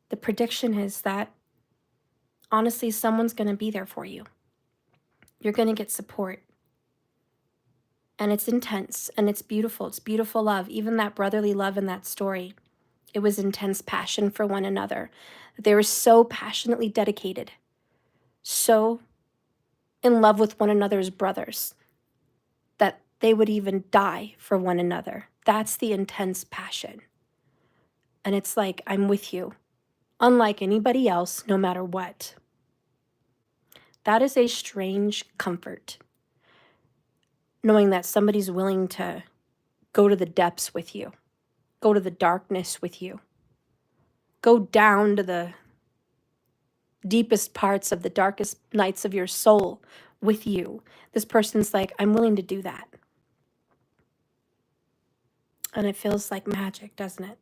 the prediction is that honestly, someone's going to be there for you. You're going to get support. And it's intense and it's beautiful. It's beautiful love. Even that brotherly love in that story, it was intense passion for one another. They were so passionately dedicated, so in love with one another as brothers, that they would even die for one another. That's the intense passion. And it's like, I'm with you, unlike anybody else, no matter what. That is a strange comfort, knowing that somebody's willing to go to the depths with you, go to the darkness with you, go down to the deepest parts of the darkest nights of your soul with you. This person's like, I'm willing to do that. And it feels like magic, doesn't it?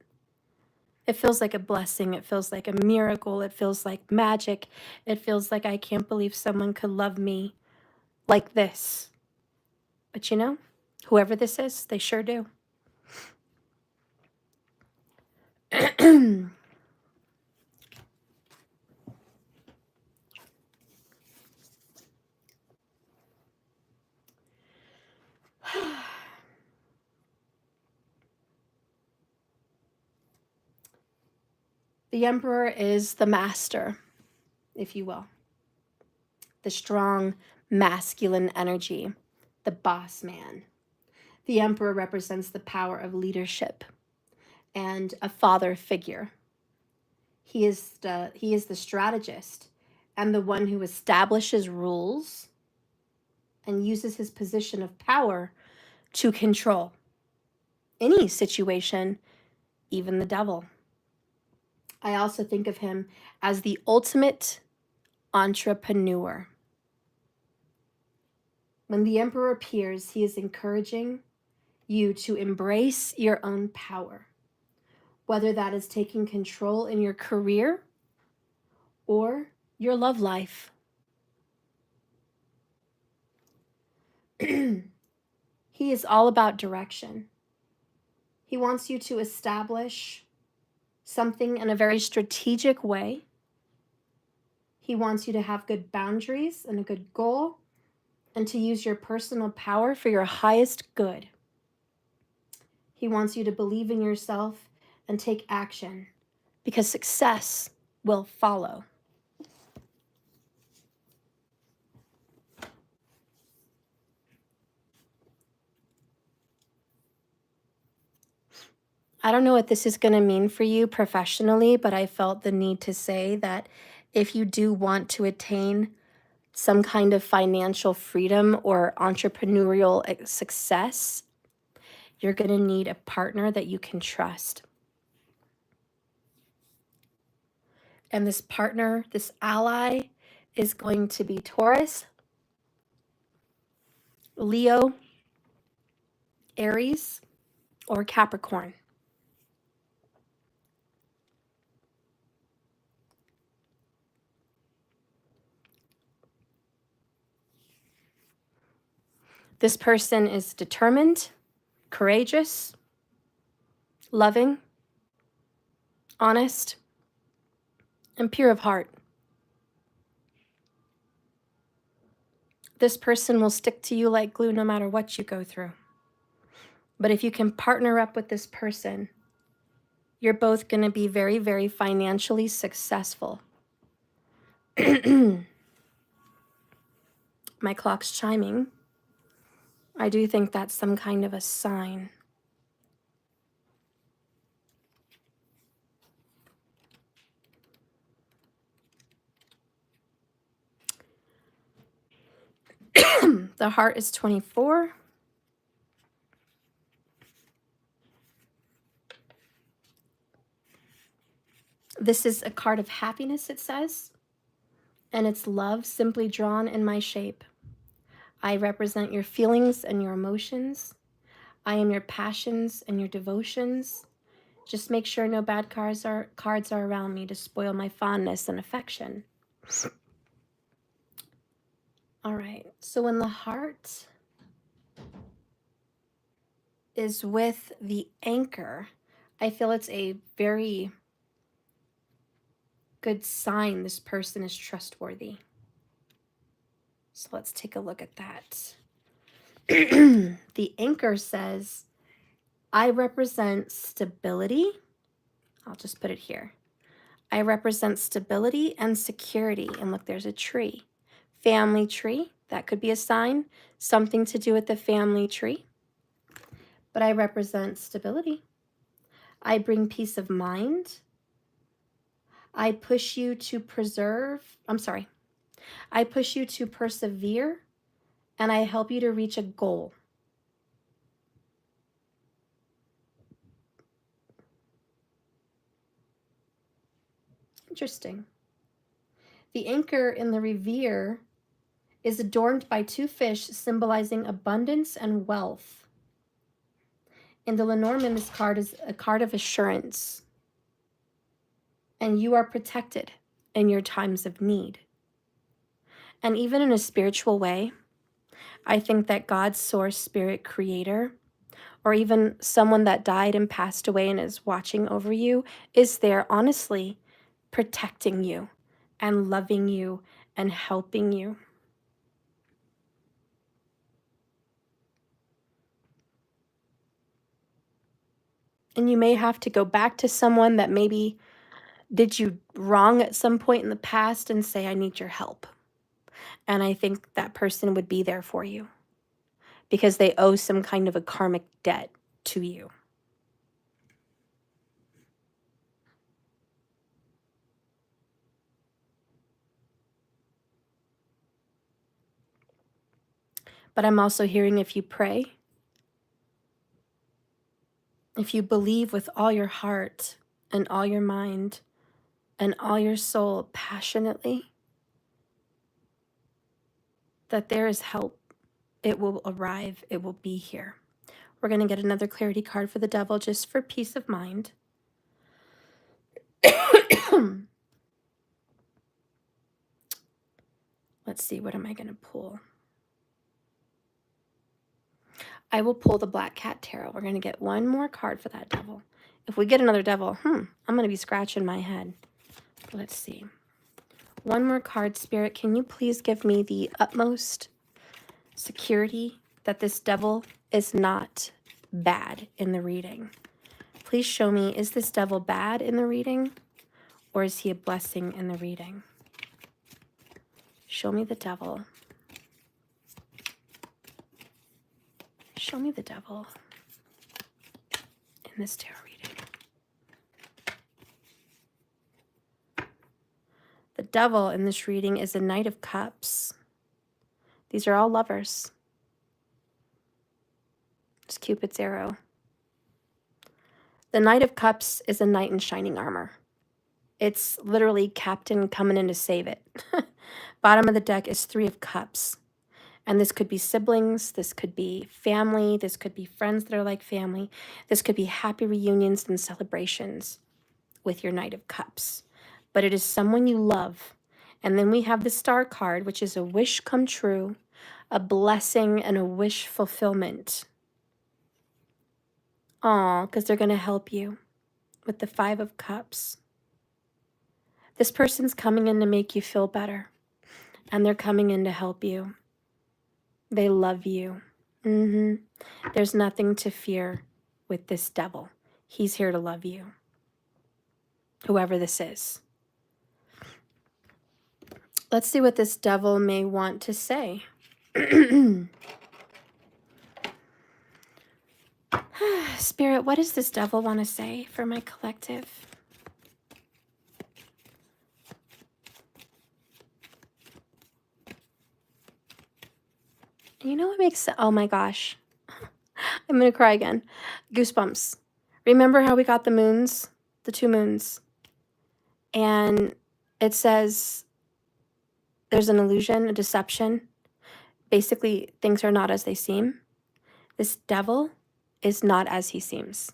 It feels like a blessing. It feels like a miracle. It feels like magic. It feels like I can't believe someone could love me like this. But you know, whoever this is, they sure do. The Emperor is the master, if you will. The strong, masculine energy, the boss man. The Emperor represents the power of leadership and a father figure. He is the strategist and the one who establishes rules and uses his position of power to control any situation, even the devil. I also think of him as the ultimate entrepreneur. When the Emperor appears, he is encouraging you to embrace your own power, whether that is taking control in your career or your love life. He is all about direction. He wants you to establish something in a very strategic way. He wants you to have good boundaries and a good goal and to use your personal power for your highest good. He wants you to believe in yourself and take action because success will follow. I don't know what this is going to mean for you professionally, but I felt the need to say that if you do want to attain some kind of financial freedom or entrepreneurial success, you're going to need a partner that you can trust. And this partner, this ally, is going to be Taurus, Leo, Aries, or Capricorn. This person is determined, courageous, loving, honest, and pure of heart. This person will stick to you like glue no matter what you go through. But if you can partner up with this person, you're both going to be very, very financially successful. My clock's chiming. I do think that's some kind of a sign. The heart is 24. This is a card of happiness, it says, and it's love simply drawn in my shape. I represent your feelings and your emotions. I am your passions and your devotions. Just make sure no bad cards are around me to spoil my fondness and affection. All right, so when the heart is with the anchor, I feel it's a very good sign this person is trustworthy. So let's take a look at that. The anchor says, I represent stability. I'll just put it here. I represent stability and security. And look, there's a tree. Family tree. That could be a sign. Something to do with the family tree. But I represent stability. I bring peace of mind. I push you to I push you to persevere, and I help you to reach a goal. Interesting. The anchor in the revere is adorned by two fish symbolizing abundance and wealth. In the Lenormand, this card is a card of assurance. and you are protected in your times of need. And even in a spiritual way, I think that God's source, spirit, creator, or even someone that died and passed away and is watching over you, is there honestly protecting you and loving you and helping you. And you may have to go back to someone that maybe did you wrong at some point in the past and say, I need your help. And I think that person would be there for you because they owe some kind of a karmic debt to you. But I'm also hearing if you pray, if you believe with all your heart and all your mind and all your soul passionately that there is help, it will arrive, it will be here. We're going to get another clarity card for the devil just for peace of mind. Let's see, what am I going to pull? I will pull the Black Cat Tarot. We're going to get one more card for that devil. If we get another devil, I'm going to be scratching my head. Let's see. One more card, Spirit. Can you please give me the utmost security that this devil is not bad in the reading? Please show me, is this devil bad in the reading or is he a blessing in the reading? Show me the devil. Show me the devil in this tarot reading. The devil in this reading is a Knight of Cups. These are all lovers. It's Cupid's arrow. The Knight of Cups is a knight in shining armor. It's literally Captain coming in to save it. Bottom of the deck is Three of Cups. And this could be siblings, this could be family, this could be friends that are like family. This could be happy reunions and celebrations with your Knight of Cups. But it is someone you love. And then we have the Star card, which is a wish come true, a blessing, and a wish fulfillment. Aw, because they're going to help you with the Five of Cups. This person's coming in to make you feel better. And they're coming in to help you. They love you. There's nothing to fear with this devil. He's here to love you. Whoever this is. Let's see what this devil may want to say. Spirit, what does this devil want to say for my collective? You know what makes... Oh my gosh. I'm going to cry again. Goosebumps. Remember how we got the moons? The two moons. And it says there's an illusion, a deception. Basically, things are not as they seem. This devil is not as he seems.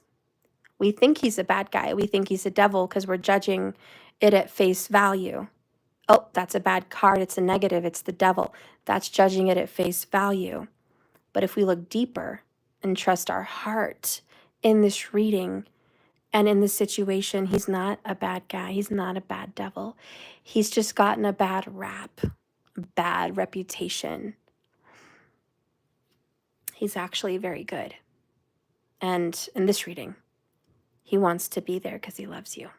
We think he's a bad guy. We think he's a devil because we're judging it at face value. Oh, that's a bad card. It's a negative. It's the devil. That's judging it at face value. But if we look deeper and trust our heart in this reading and in this situation, he's not a bad guy. He's not a bad devil. He's just gotten a bad rap, a bad reputation. He's actually very good. And in this reading, he wants to be there because he loves you.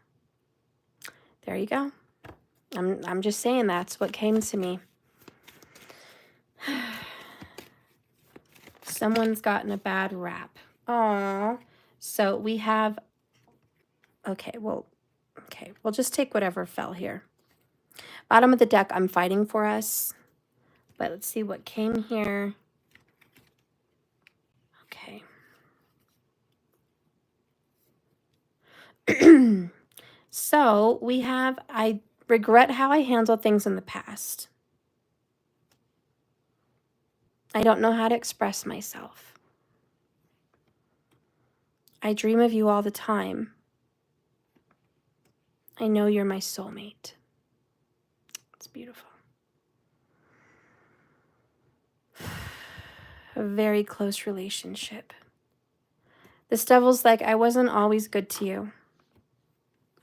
There you go. I'm just saying that's what came to me. Someone's gotten a bad rap. Aww. So we have... Okay, we'll just take whatever fell here. Bottom of the deck, I'm fighting for us. But let's see what came here. Okay. So we have, I regret how I handled things in the past. I don't know how to express myself. I dream of you all the time. I know you're my soulmate. It's beautiful. A very close relationship. This devil's like, I wasn't always good to you.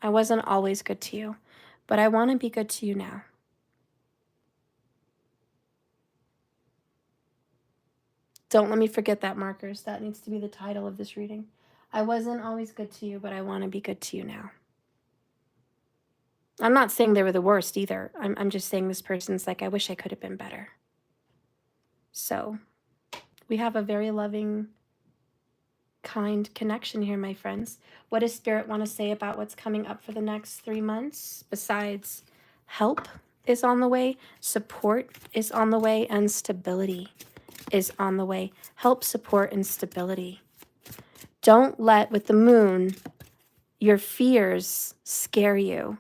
I wasn't always good to you, but I want to be good to you now. Don't let me forget that, markers. That needs to be the title of this reading. I wasn't always good to you, but I want to be good to you now. I'm not saying they were the worst either. I'm just saying this person's like, I wish I could have been better. So we have a very loving, kind connection here, my friends. What does Spirit want to say about what's coming up for the next 3 months? Besides help is on the way, support is on the way, and stability is on the way. Help, support, and stability. Don't let, with the moon, your fears scare you.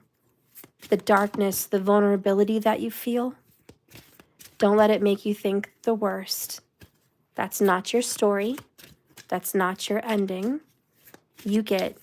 The darkness, the vulnerability that you feel. Don't let it make you think the worst. That's not your story. That's not your ending. You get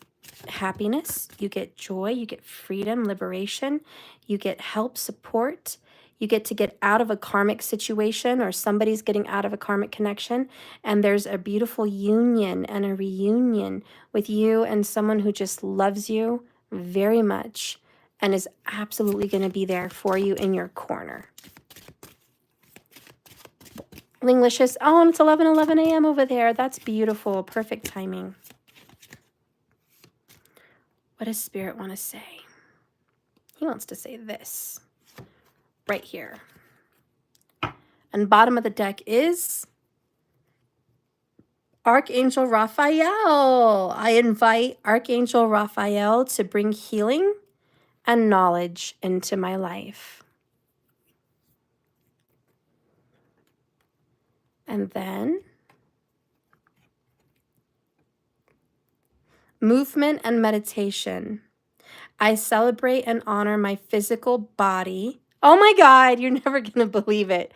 happiness, you get joy, you get freedom, liberation, you get help, support. You get to get out of a karmic situation, or somebody's getting out of a karmic connection, and there's a beautiful union and a reunion with you and someone who just loves you very much and is absolutely going to be there for you in your corner. Linglicious, oh, and it's 11:11 a.m. over there. That's beautiful. Perfect timing. What does Spirit want to say? He wants to say this right here. And bottom of the deck is Archangel Raphael. I invite Archangel Raphael to bring healing and knowledge into my life. And then movement and meditation. I celebrate and honor my physical body. Oh my God, you're never going to believe it.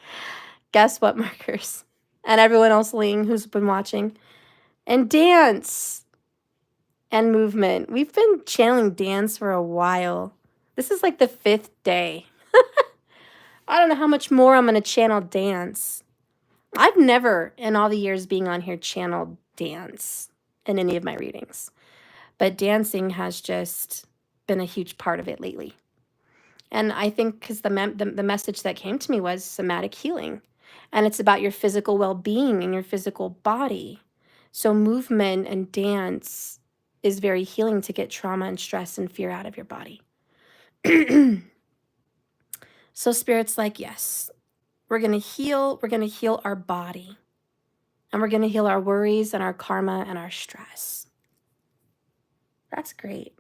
Guess what, markers? And everyone else, Ling, who's been watching. And dance and movement. We've been channeling dance for a while. This is like the 5th day. I don't know how much more I'm going to channel dance. I've never, in all the years being on here, channeled dance in any of my readings. But dancing has just been a huge part of it lately. And I think because the message that came to me was somatic healing. And it's about your physical well-being and your physical body. So movement and dance is very healing to get trauma and stress and fear out of your body. So Spirit's like, yes, we're going to heal. We're going to heal our body. And we're going to heal our worries and our karma and our stress. That's great.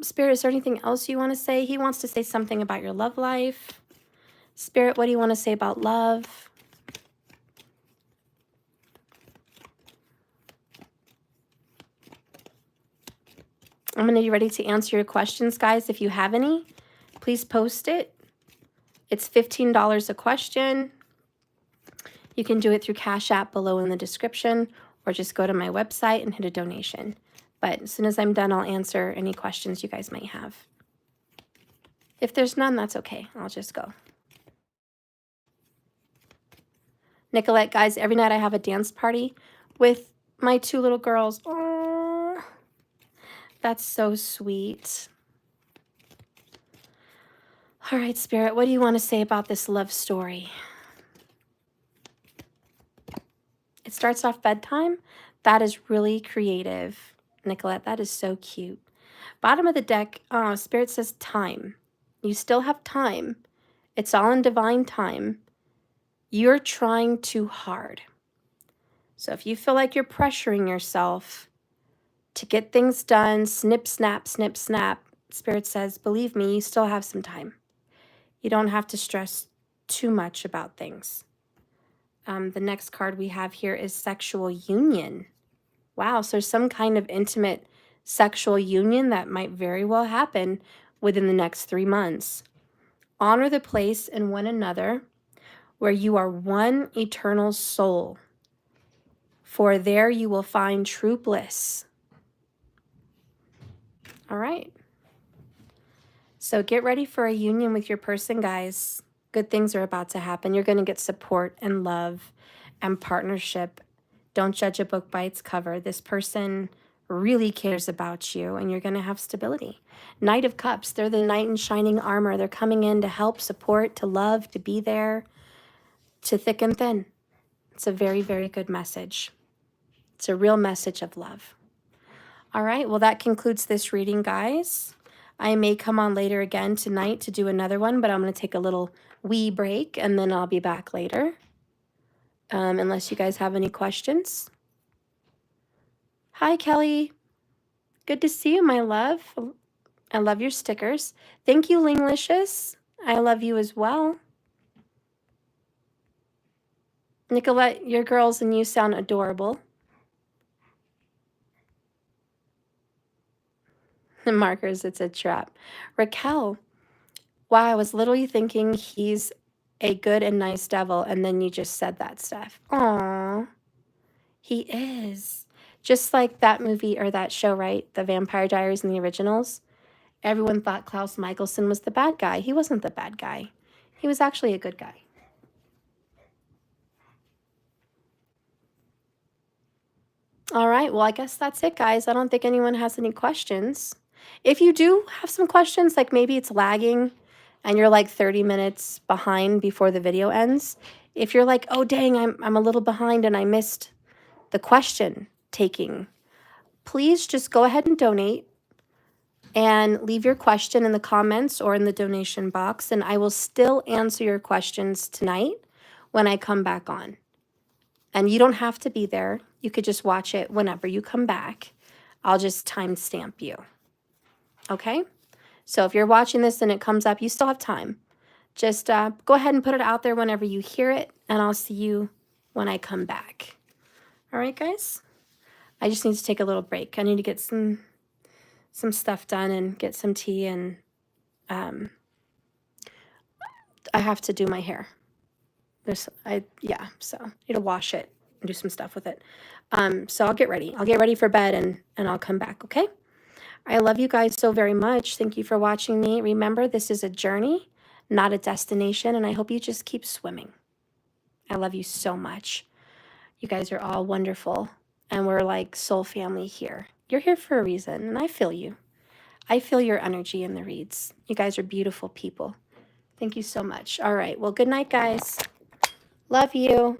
Spirit, is there anything else you want to say? He wants to say something about your love life. Spirit, what do you want to say about love? I'm going to be ready to answer your questions, guys. If you have any, please post it. It's $15 a question. You can do it through Cash App below in the description, or just go to my website and hit a donation. But as soon as I'm done, I'll answer any questions you guys might have. If there's none, that's okay. I'll just go. Nicolette, guys, every night I have a dance party with my 2 little girls. Oh, that's so sweet. All right, Spirit, what do you want to say about this love story? It starts off bedtime. That is really creative, Nicolette. That is so cute. Bottom of the deck, Spirit says time. You still have time. It's all in divine time. You're trying too hard. So if you feel like you're pressuring yourself to get things done, snip, snap, Spirit says, believe me, you still have some time. You don't have to stress too much about things. The next card we have here is sexual union. Wow, so there's some kind of intimate sexual union that might very well happen within the next 3 months. Honor the place in one another where you are one eternal soul, for there you will find true bliss. All right. So get ready for a union with your person, guys. Good things are about to happen. You're going to get support and love and partnership. Don't judge a book by its cover. This person really cares about you, and you're going to have stability. Knight of Cups, they're the knight in shining armor. They're coming in to help, support, to love, to be there, to thick and thin. It's a very, very good message. It's a real message of love. All right, well, that concludes this reading, guys. I may come on later again tonight to do another one, but I'm going to take a little wee break, and then I'll be back later, unless you guys have any questions. Hi, Kelly. Good to see you, my love. I love your stickers. Thank you, Linglicious. I love you as well. Nicolette, your girls and you sound adorable. The markers, it's a trap. Raquel, wow, I was literally thinking he's a good and nice devil, and then you just said that stuff. Aww, he is. Just like that movie or that show, right? The Vampire Diaries and the originals. Everyone thought Klaus Michelson was the bad guy. He wasn't the bad guy. He was actually a good guy. All right, well, I guess that's it, guys. I don't think anyone has any questions. If you do have some questions, like maybe it's lagging and you're like 30 minutes behind before the video ends, if you're like, oh, dang, I'm a little behind and I missed the question taking, please just go ahead and donate and leave your question in the comments or in the donation box, and I will still answer your questions tonight when I come back on. And you don't have to be there. You could just watch it whenever you come back. I'll just timestamp you. Okay? So if you're watching this and it comes up, you still have time. Just go ahead and put it out there whenever you hear it, and I'll see you when I come back. All right, guys? I just need to take a little break. I need to get some stuff done and get some tea, and I have to do my hair. So I need to wash it and do some stuff with it. So I'll get ready. I'll get ready for bed, and I'll come back, okay? I love you guys so very much. Thank you for watching me. Remember, this is a journey, not a destination, and I hope you just keep swimming. I love you so much. You guys are all wonderful, and we're like soul family here. You're here for a reason, and I feel you. I feel your energy in the reads. You guys are beautiful people. Thank you so much. All right. Well, good night, guys. Love you.